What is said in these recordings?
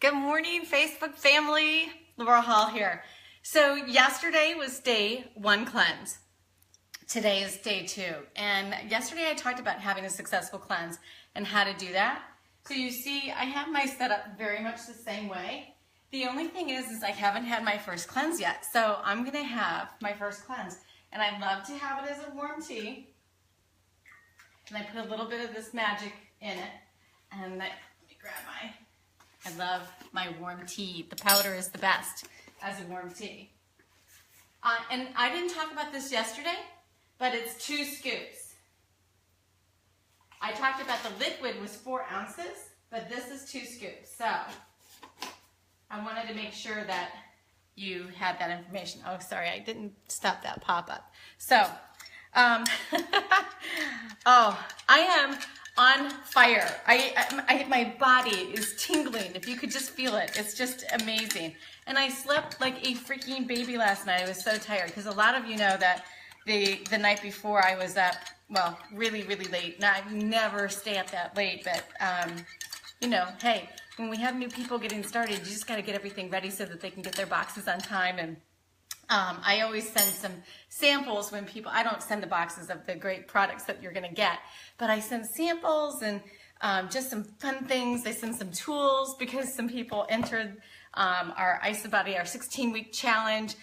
Good morning, Facebook family. Laura Hall here. So yesterday was day 1 cleanse. Today is day 2. And yesterday I talked about having a successful cleanse and how to do that. So you see, I have my setup very much the same way. The only thing is I haven't had my first cleanse yet. So I'm going to have my first cleanse. And I love to have it as a warm tea. And I put a little bit of this magic in it. And let me grab I love my warm tea. The powder is the best as a warm tea. And I didn't talk about this yesterday, but it's 2 scoops. I talked about the liquid was 4 ounces, but this is 2 scoops. So I wanted to make sure that you had that information. Oh, sorry, I didn't stop that pop-up. So, oh, I am on fire. My body is tingling. If you could just feel it, it's just amazing. And I slept like a freaking baby last night. I was so tired because a lot of you know that the night before I was up, well, really, really late. Now, I never stay up that late, but you know, hey, when we have new people getting started, you just got to get everything ready so that they can get their boxes on time. And I always send some samples when people, I don't send the boxes of the great products that you're going to get, but I send samples and just some fun things. I send some tools because some people entered our IsoBody, our 16-week challenge.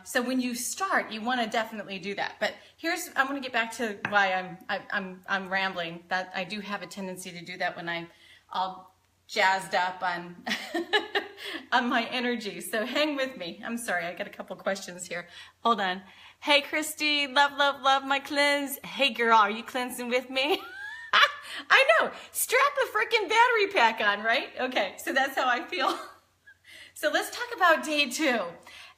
So when you start, you want to definitely do that. But here's, I'm going to get back to why I'm rambling. That I do have a tendency to do that when I'm all jazzed up on on my energy. So hang with me. I'm sorry, I got a couple questions here. Hold on. Hey Christy, love, love, love my cleanse. Hey girl, are you cleansing with me? I know. Strap a freaking battery pack on, right? Okay, so that's how I feel. So let's talk about day 2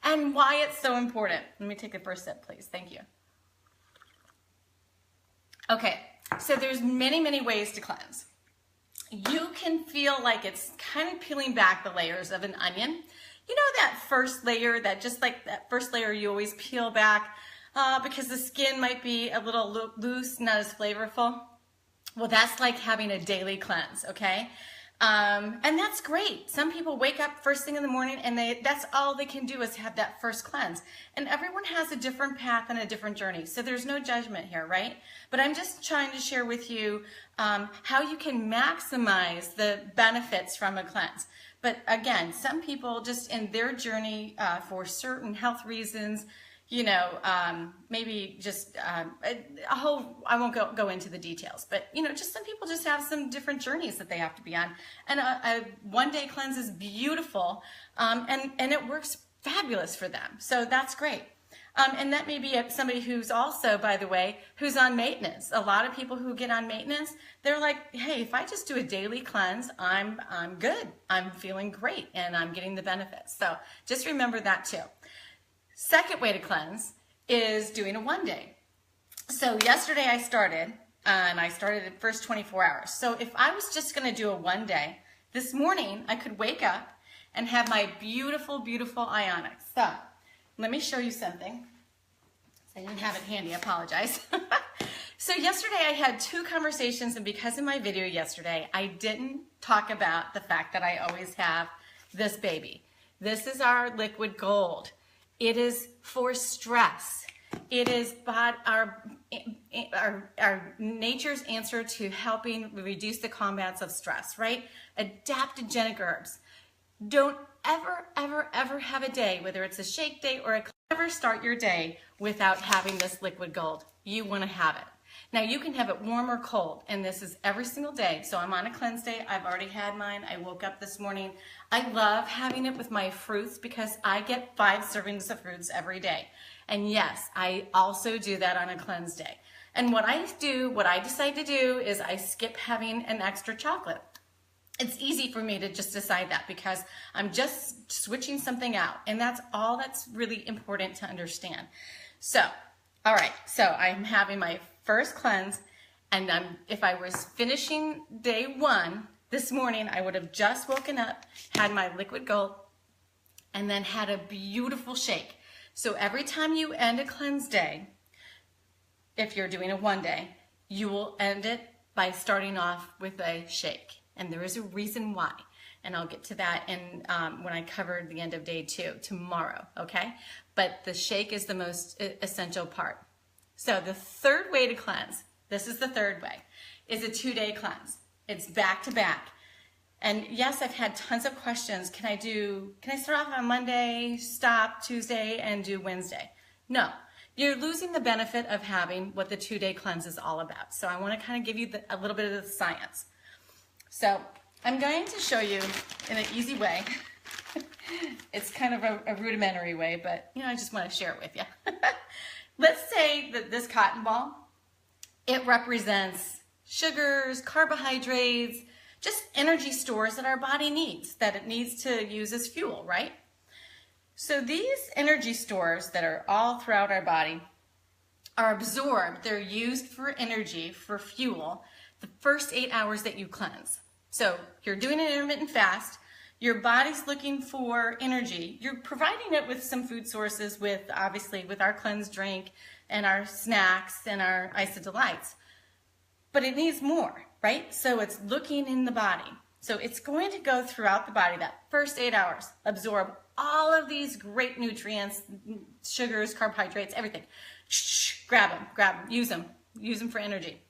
and why it's so important. Let me take the first sip, please. Thank you. Okay, so there's many, many ways to cleanse. You can feel like it's kind of peeling back the layers of an onion. You know that first layer, that just like that first layer you always peel back because the skin might be a little loose, not as flavorful? Well, that's like having a daily cleanse, okay? And that's great. Some people wake up first thing in the morning and that's all they can do is have that first cleanse. And everyone has a different path and a different journey. So there's no judgment here, right? But I'm just trying to share with you how you can maximize the benefits from a cleanse. But again, some people just in their journey for certain health reasons, you know, maybe just a whole, I won't go into the details, but, you know, just some people just have some different journeys that they have to be on. And a one-day cleanse is beautiful, and it works fabulous for them. So that's great. And that may be somebody who's also, by the way, who's on maintenance. A lot of people who get on maintenance, they're like, hey, if I just do a daily cleanse, I'm good. I'm feeling great, and I'm getting the benefits. So just remember that too. Second way to cleanse is doing a 1-day. So yesterday I started, and I started the first 24 hours. So if I was just going to do a 1-day, this morning I could wake up and have my beautiful, beautiful ionics. So let me show you something. I didn't have it handy, I apologize. So yesterday I had 2 conversations, and because of my video yesterday, I didn't talk about the fact that I always have this baby. This is our liquid gold. It is for stress. It is our nature's answer to helping reduce the combats of stress, right? Adaptogenic herbs. Don't ever, ever, ever have a day, whether it's a shake day or ever start your day without having this liquid gold. You want to have it. Now you can have it warm or cold, and this is every single day. So I'm on a cleanse day. I've already had mine. I woke up this morning. I love having it with my fruits because I get 5 servings of fruits every day. And yes, I also do that on a cleanse day. And what I decide to do is I skip having an extra chocolate. It's easy for me to just decide that because I'm just switching something out. And that's all that's really important to understand. So, all right, so I'm having my first cleanse, and if I was finishing day 1 this morning, I would have just woken up, had my liquid gold, and then had a beautiful shake. So every time you end a cleanse day, if you're doing a 1-day, you will end it by starting off with a shake. And there is a reason why. And I'll get to that in, when I cover the end of day 2, tomorrow, okay? But the shake is the most essential part. So the third way to cleanse, this is the third way, is a 2-day cleanse. It's back to back. And yes, I've had tons of questions. Can I start off on Monday, stop Tuesday, and do Wednesday? No, you're losing the benefit of having what the 2-day cleanse is all about. So I want to kind of give you a little bit of the science. So I'm going to show you in an easy way. It's kind of a rudimentary way, but I just want to share it with you. Let's say that this cotton ball, it represents sugars, carbohydrates, just energy stores that our body needs, that it needs to use as fuel, right? So these energy stores that are all throughout our body are absorbed. They're used for energy, for fuel, the first 8 hours that you cleanse. So you're doing an intermittent fast, your body's looking for energy. You're providing it with some food sources, obviously with our cleanse drink and our snacks and our Ice of Delights. But it needs more, right? So it's looking in the body. So it's going to go throughout the body that first 8 hours, absorb all of these great nutrients, sugars, carbohydrates, everything. Grab them, use them for energy.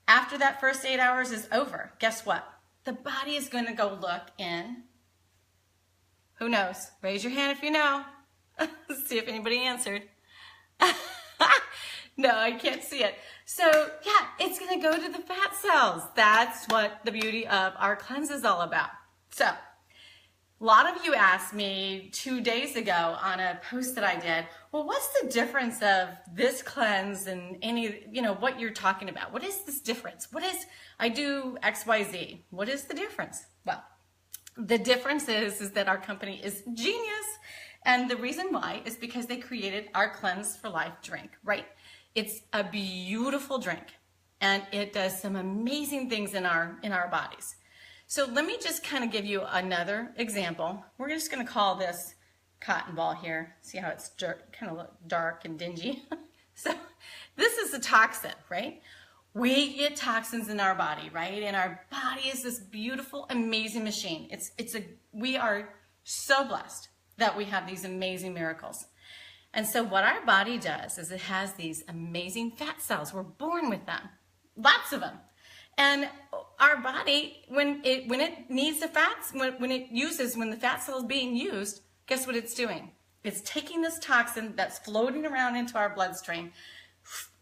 After that first 8 hours is over, guess what? The body is going to go look in. Who knows? Raise your hand if you know. Let's see if anybody answered. No, I can't see it. So yeah, it's going to go to the fat cells. That's what the beauty of our cleanse is all about. So a lot of you asked me 2 days ago on a post that I did, well, what's the difference of this cleanse and what you're talking about? What is this difference? I do XYZ. What is the difference? Well, the difference is that our company is genius. And the reason why is because they created our Cleanse for Life drink, right? It's a beautiful drink and it does some amazing things in our bodies. So let me just kind of give you another example. We're just going to call this cotton ball here. See how it's kind of dark and dingy? So this is a toxin, right? We get toxins in our body, right? And our body is this beautiful, amazing machine. We are so blessed that we have these amazing miracles. And so what our body does is it has these amazing fat cells. We're born with them, lots of them. And our body, when it needs the fats, when the fat cell is being used, guess what it's doing? It's taking this toxin that's floating around into our bloodstream,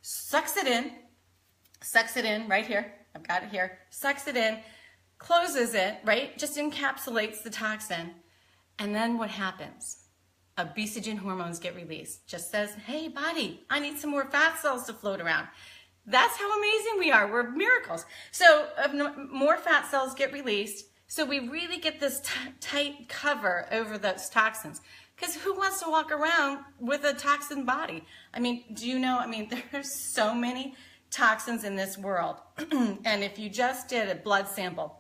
sucks it in right here. I've got it here. Sucks it in, closes it, right? Just encapsulates the toxin. And then what happens? Obesogen hormones get released. Just says, hey, body, I need some more fat cells to float around. That's how amazing we are. We're miracles. So more fat cells get released. So we really get this tight cover over those toxins. Because who wants to walk around with a toxin body? I mean, do you know, there's so many toxins in this world. And if you just did a blood sample,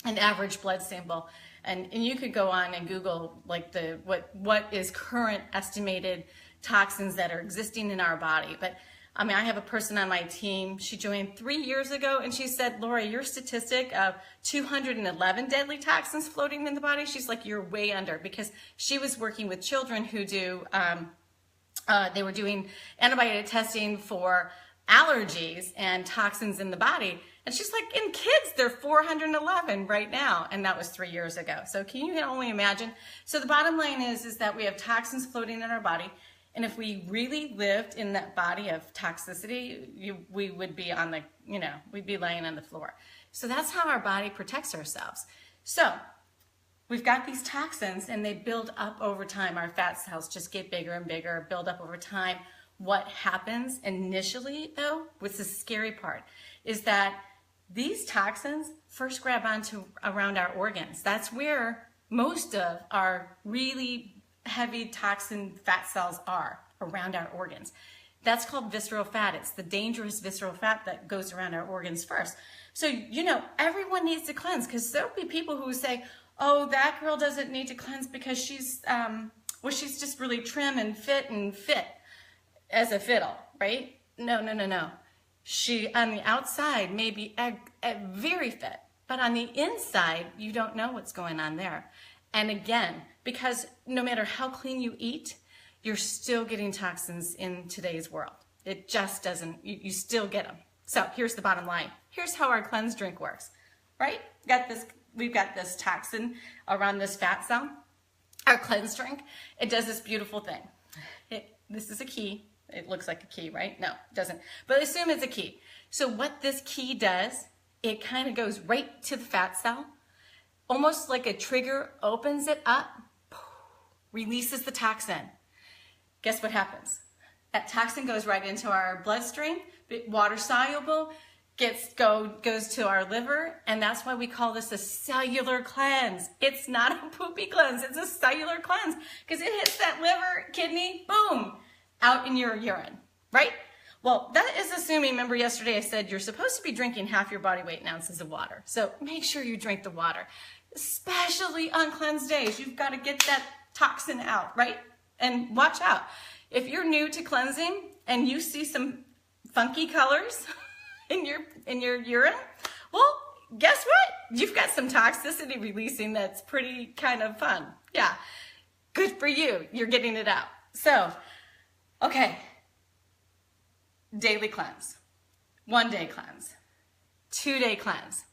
an average blood sample, and you could go on and Google like what is current estimated toxins that are existing in our body. But I have a person on my team, she joined 3 years ago, and she said, Lori, your statistic of 211 deadly toxins floating in the body, she's like, you're way under, because she was working with children who they were doing antibiotic testing for allergies and toxins in the body. And she's like, in kids, they're 411 right now. And that was 3 years ago. So can you only imagine? So the bottom line is that we have toxins floating in our body. And if we really lived in that body of toxicity, we would be we'd be laying on the floor. So that's how our body protects ourselves. So we've got these toxins and they build up over time. Our fat cells just get bigger and bigger, build up over time. What happens initially, though, which is the scary part, is that these toxins first grab onto around our organs. That's where most of our really heavy toxin fat cells are, around our organs. That's called visceral fat. It's the dangerous visceral fat that goes around our organs first. So, everyone needs to cleanse, because there'll be people who say, oh, that girl doesn't need to cleanse because she's just really trim and fit as a fiddle, right? No. She, on the outside, may be very fit, But on the inside, you don't know what's going on there. And again, because no matter how clean you eat, you're still getting toxins in today's world. It just doesn't, you still get them. So here's the bottom line. Here's how our cleanse drink works, right? We've got this toxin around this fat cell. Our cleanse drink, it does this beautiful thing. This is a key. It looks like a key, right? No, it doesn't. But assume it's a key. So what this key does, it kind of goes right to the fat cell, almost like a trigger, opens it up, releases the toxin. Guess what happens? That toxin goes right into our bloodstream, water soluble, goes to our liver, and that's why we call this a cellular cleanse. It's not a poopy cleanse, it's a cellular cleanse, because it hits that liver, kidney, boom, out in your urine, right? Well, that is assuming, remember yesterday I said you're supposed to be drinking half your body weight in ounces of water. So make sure you drink the water, especially on cleanse days. You've got to get that toxin out, right? And watch out. If you're new to cleansing and you see some funky colors in your urine, well, guess what? You've got some toxicity releasing that's pretty kind of fun. Yeah, good for you. You're getting it out. So, okay, daily cleanse, 1 day cleanse, 2 day cleanse.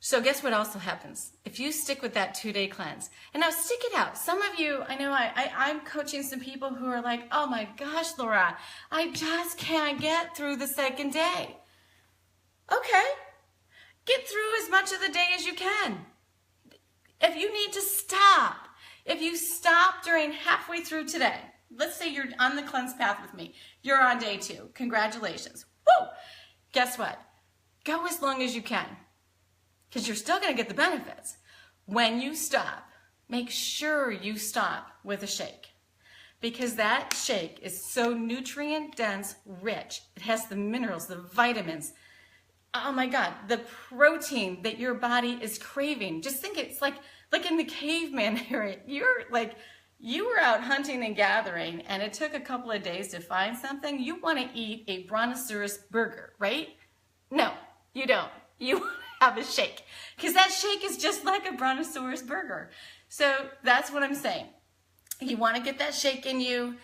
So guess what also happens? If you stick with that 2 day cleanse, and now stick it out. Some of you, I know I'm coaching some people who are like, oh my gosh, Laura, I just can't get through the second day. Okay, get through as much of the day as you can. If you need to stop, if you stop during halfway through today, let's say you're on the cleanse path with me, you're on day 2, congratulations. Woo! Guess what? Go as long as you can, because you're still going to get the benefits. When you stop, make sure you stop with a shake, because that shake is so nutrient dense, rich. It has the minerals, the vitamins, oh my God, the protein that your body is craving. Just think it's like in the caveman era, you were out hunting and gathering, and it took a couple of days to find something. You want to eat a brontosaurus burger, right? No, you don't. You want to have a shake, because that shake is just like a brontosaurus burger. So that's what I'm saying. You want to get that shake in you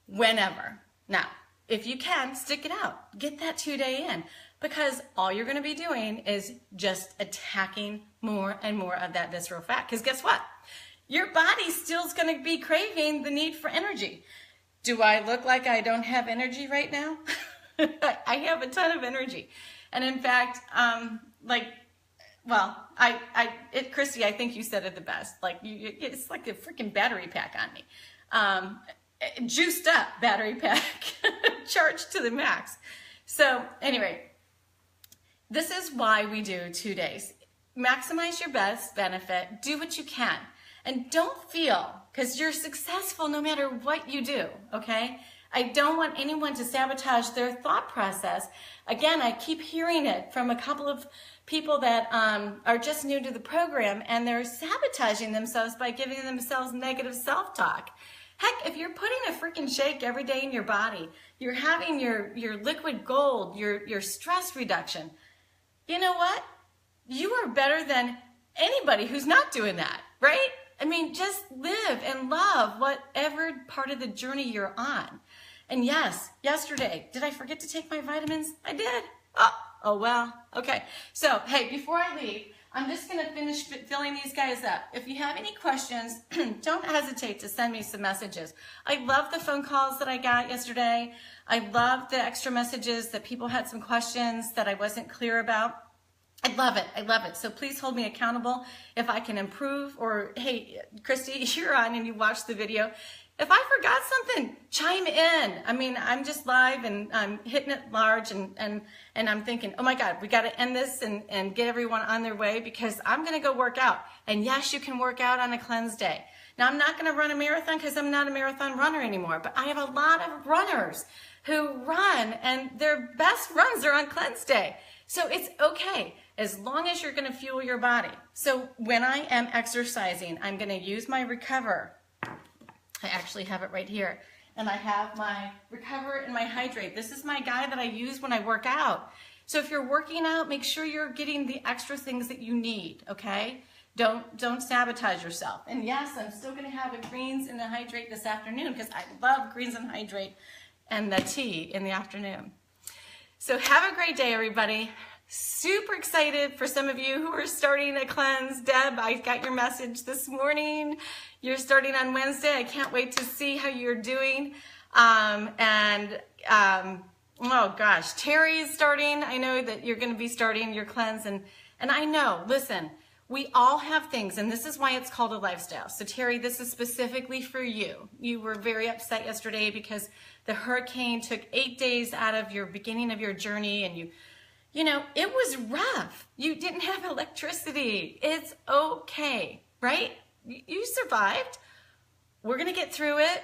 whenever. Now, if you can, stick it out. Get that 2 day in, because all you're going to be doing is just attacking more and more of that visceral fat. Because guess what? Your body still is going to be craving the need for energy. Do I look like I don't have energy right now? I have a ton of energy. And in fact, Christy, I think you said it the best. It's like a freaking battery pack on me. Juiced up battery pack, charged to the max. So anyway, this is why we do 2 days. Maximize your best benefit. Do what you can. And don't feel, because you're successful no matter what you do, okay? I don't want anyone to sabotage their thought process. Again, I keep hearing it from a couple of people that are just new to the program, and they're sabotaging themselves by giving themselves negative self-talk. Heck, if you're putting a freaking shake every day in your body, you're having your liquid gold, your stress reduction, you know what? You are better than anybody who's not doing that, right? I mean, just live and love whatever part of the journey you're on. And yes, yesterday, did I forget to take my vitamins? I did. Oh well. Okay. So, hey, before I leave, I'm just going to finish filling these guys up. If you have any questions, don't hesitate to send me some messages. I love the phone calls that I got yesterday. I love the extra messages that people had some questions that I wasn't clear about. I love it. I love it. So please hold me accountable if I can improve. Or, hey, Christy, you're on and you watched the video. If I forgot something, chime in. I mean, I'm just live and I'm hitting it large and I'm thinking, oh my God, we got to end this and get everyone on their way, because I'm going to go work out. And yes, you can work out on a cleanse day. Now, I'm not going to run a marathon because I'm not a marathon runner anymore, but I have a lot of runners who run and their best runs are on cleanse day. So it's okay as long as you're going to fuel your body. So when I am exercising, I'm going to use my Recover. I actually have it right here. And I have my Recover and my Hydrate. This is my guy that I use when I work out. So if you're working out, make sure you're getting the extra things that you need, okay? Don't sabotage yourself. And yes, I'm still gonna have a greens and a hydrate this afternoon because I love greens and hydrate and the tea in the afternoon. So have a great day, everybody. Super excited for some of you who are starting a cleanse. Deb, I got your message this morning. You're starting on Wednesday. I can't wait to see how you're doing. Oh gosh, Terry's starting. I know that you're going to be starting your cleanse, and I know, listen, we all have things, and this is why it's called a lifestyle. So Terry, this is specifically for you. You were very upset yesterday because the hurricane took 8 days out of your beginning of your journey, and you know, it was rough. You didn't have electricity. It's okay, right? You survived. We're going to get through it.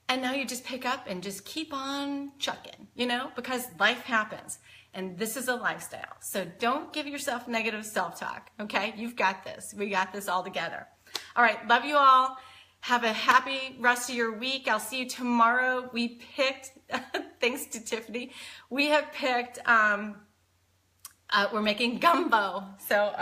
And now you just pick up and just keep on chucking, you know, because life happens. And this is a lifestyle. So don't give yourself negative self-talk, okay? You've got this. We got this all together. All right, love you all. Have a happy rest of your week. I'll see you tomorrow. We picked, thanks to Tiffany, we have picked, we're making gumbo. So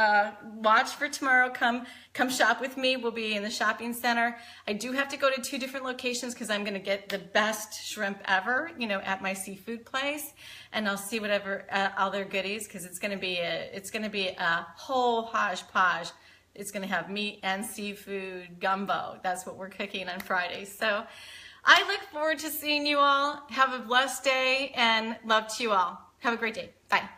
watch for tomorrow. Come shop with me. We'll be in the shopping center. I do have to go to 2 different locations because I'm going to get the best shrimp ever, you know, at my seafood place. And I'll see whatever other goodies because it's going to be a whole hodgepodge. It's going to have meat and seafood gumbo. That's what we're cooking on Friday. So I look forward to seeing you all. Have a blessed day and love to you all. Have a great day. Bye.